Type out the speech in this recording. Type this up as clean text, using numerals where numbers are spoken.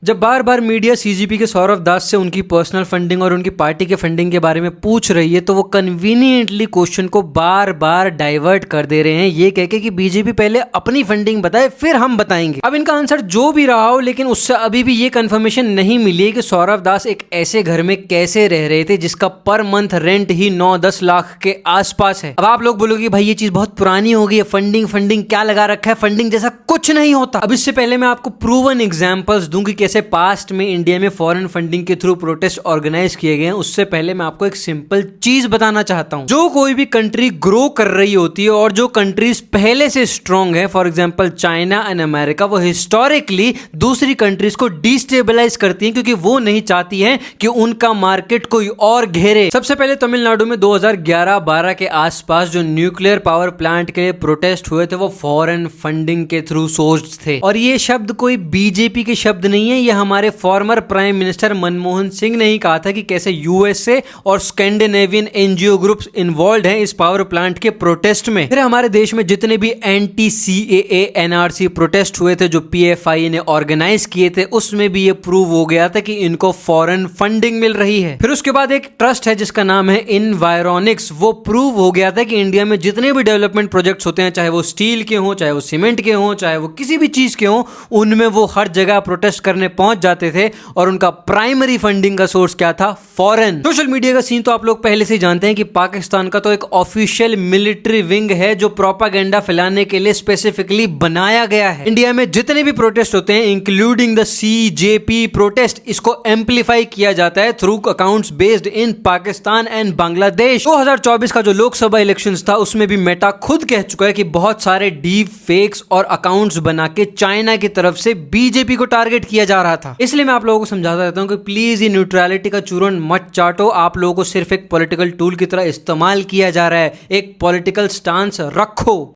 जब बार बार media CGP के सौरव दास से उनकी पर्सनल फंडिंग और उनकी पार्टी के फंडिंग के बारे में पूछ रही है तो वो कन्वीनियंटली क्वेश्चन को बार बार डाइवर्ट कर दे रहे हैं, ये कह के कि बीजेपी पहले अपनी फंडिंग बताए फिर हम बताएंगे। अब इनका आंसर जो भी रहा हो, लेकिन उससे अभी भी ये कंफर्मेशन नहीं मिली है कि सौरव दास एक ऐसे घर में कैसे रह रहे थे जिसका पर मंथ रेंट ही 9-10 लाख के आसपास है। अब आप लोग बोलोगे भाई ये चीज बहुत पुरानी हो गई है, फंडिंग फंडिंग क्या लगा रखा है, फंडिंग जैसा कुछ नहीं होता। अब इससे पहले मैं आपको प्रूवन एग्जांपल्स दूंगी कैसे पास्ट में इंडिया में फॉरेन फंडिंग के थ्रू प्रोटेस्ट ऑर्गेनाइज किए गए हैं। उससे पहले मैं आपको एक सिंपल चीज बताना चाहता हूं। जो कोई भी कंट्री ग्रो कर रही होती है और जो कंट्रीज पहले से स्ट्रांग है, for example China and America, वो हिस्टोरिकली दूसरी कंट्रीज को डिस्टेबलाइज करती हैं क्योंकि वो नहीं चाहती हैं कि उनका मार्केट कोई और घेरे। सबसे पहले तमिलनाडु में 2011-12 के आसपास जो न्यूक्लियर पावर प्लांट के लिए प्रोटेस्ट हुए थे वो फॉरेन फंडिंग के थ्रू सोर्स्ड थे। और ये शब्द कोई बीजेपी के शब्द नहीं है, ये हमारे former prime minister Manmohan Singh ने ही कहा था कि कैसे यूएसए और स्कैंडिनेवियन एनजीओ ग्रुप्स इन्वॉल्व हैं इस पावर प्लांट के प्रोटेस्ट में। फिर हमारे देश में जितने भी एंटी सीएए एनआरसी प्रोटेस्ट हुए थे जो पीएफआई ने ऑर्गेनाइज किए थे, उसमें भी ये प्रूव हो गया था कि इनको फॉरेन फंडिंग मिल रही है। फिर उसके बाद एक ट्रस्ट है जिसका नाम है इन्वायरोनिक्स, वो प्रूव हो गया था कि इंडिया में जितने भी डेवलपमेंट प्रोजेक्ट्स होते हैं, चाहे वो स्टील के हों, चाहे वो सीमेंट के हों, चाहे वो किसी भी चीज के हों, उनमें वो हर जगह प्रोटेस्ट करने पहुंच जाते थे और उनका प्राइमरी फंडिंग का सोर्स क्या था? फॉरेन। सोशल मीडिया का सीन तो आप लोग पहले से ही जानते हैं कि पाकिस्तान का तो एक ऑफिशियल मिलिट्री विंग है जो प्रोपागेंडा फैलाने के लिए स्पेसिफिकली बनाया गया है। इंडिया में जितने भी प्रोटेस्ट होते हैं इंक्लूडिंग द सीजेपी प्रोटेस्ट, इसको एम्पलीफाई किया जाता है through accounts based in Pakistan and Bangladesh. 2024 का जो लोकसभा इलेक्शंस था उसमें भी मेटा खुद कह चुका है कि बहुत सारे डीप फेक्स और अकाउंट्स बना के चाइना की तरफ से बीजेपी को टारगेट किया जा रहा था। इसलिए मैं आप लोगों को समझाता रहता हूं कि प्लीज ये न्यूट्रलिटी का चूरन मत चाटो। आप लोगों को सिर्फ एक पॉलिटिकल टूल की तरह इस्तेमाल किया जा रहा है, एक पॉलिटिकल स्टांस रखो।